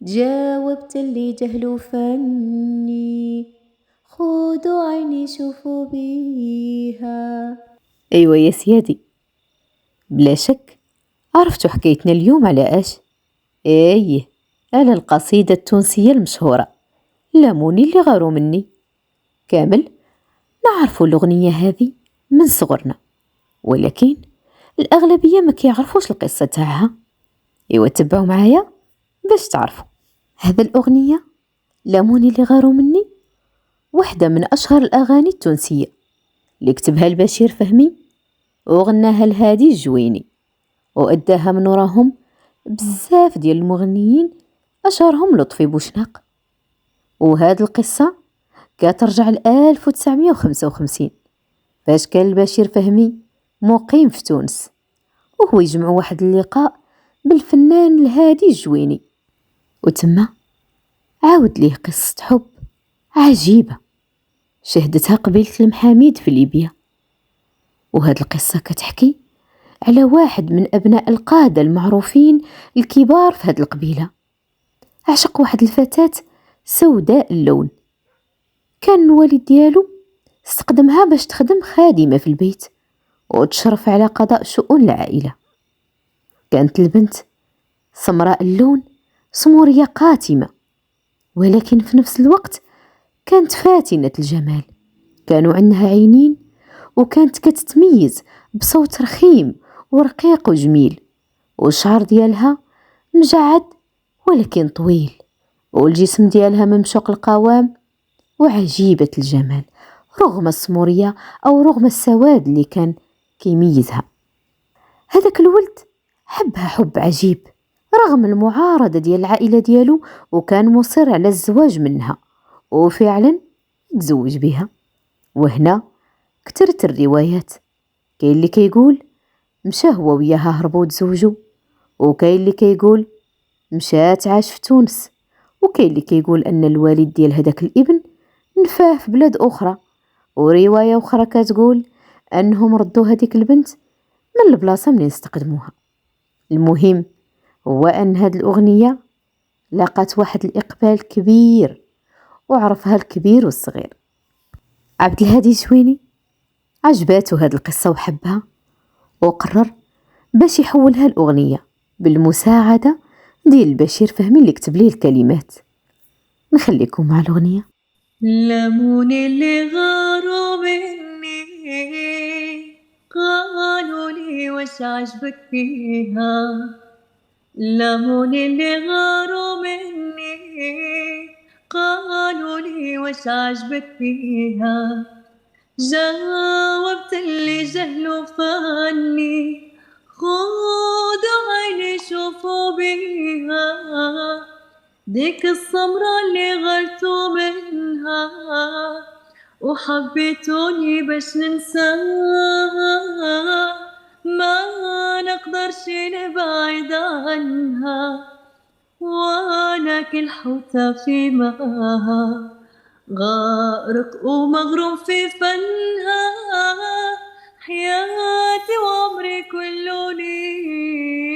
جاوبت اللي جهلوا فني، خدوا عيني شوفوا بيها. أيوة يا سيادي، بلا شك عرفتوا حكايتنا اليوم على اش؟ ايه، على القصيدة التونسية المشهورة لاموني اللي غاروا مني. كامل نعرفوا الأغنية هذه من صغرنا، ولكن الأغلبية ما كيعرفوش القصة تاعها. ايوا تبعوا معايا باش تعرفوا. هذا الأغنية لاموني اللي غاروا مني واحدة من أشهر الأغاني التونسية اللي كتبها البشير فهمي وغناها الهادي الجويني، وأداها من وراهم بزاف ديال المغنيين أشهرهم لطفي بوشناق. وهاد القصة كترجع ل 1955 فاش كان البشير فهمي مقيم في تونس، وهو يجمع واحد اللقاء بالفنان الهادي الجويني، وتما عاود ليه قصة حب عجيبة شهدتها قبيلة المحاميد في ليبيا. وهاد القصة كتحكي على واحد من أبناء القادة المعروفين الكبار في هاد القبيلة، عشق واحد الفتاة سوداء اللون. كان الوالد ديالو استقدمها باش تخدم خادمة في البيت وتشرف على قضاء شؤون العائلة. كانت البنت سمراء اللون، سمورية قاتمة، ولكن في نفس الوقت كانت فاتنة الجمال. كانوا عندها عينين، وكانت كتتميز بصوت رخيم ورقيق وجميل، والشعر ديالها مجعد ولكن طويل، والجسم ديالها ممشوق القوام وعجيبة الجمال رغم السمورية أو رغم السواد اللي كان كيميزها. هذاك الولد حبها حب عجيب رغم المعارضة ديال العائلة ديالو، وكان مصر على الزواج منها، وفعلا تزوج بها. وهنا كترت الروايات، كاين اللي كيقول مشى هو وياها هربوا تزوجوا، وكاين اللي كيقول مشات عاش في تونس، وكاين اللي كيقول ان الوالد ديال هداك الابن نفاه في بلاد اخرى، وروايه اخرى كتقول انهم ردوا هذيك البنت من البلاصه منين استقدموها. المهم هو ان هاد الاغنيه لاقات واحد الاقبال كبير، وعرفها الكبير والصغير. عبد الهادي الجويني عجباته هاد القصه وحبها، وقرر باش يحولها الأغنية بالمساعدة ديال البشير فهمي اللي كتب ليه الكلمات. نخليكم مع الأغنية. لاموني اللي غاروا مني، قالوا لي وش عجبك فيها. لاموني اللي غاروا مني، قالوا لي وش عجبك فيها. جاوبت اللي جهلوا فاني، خدوا عيني شوفوا بيها. ديك السمرة اللي غلتوا منها، وحبيتوني باش ننساها. ما نقدرش نبعد عنها، وانا كل حوتة في ماها. غارق ومغروم في فنها، حياتي وعمري كله ليها.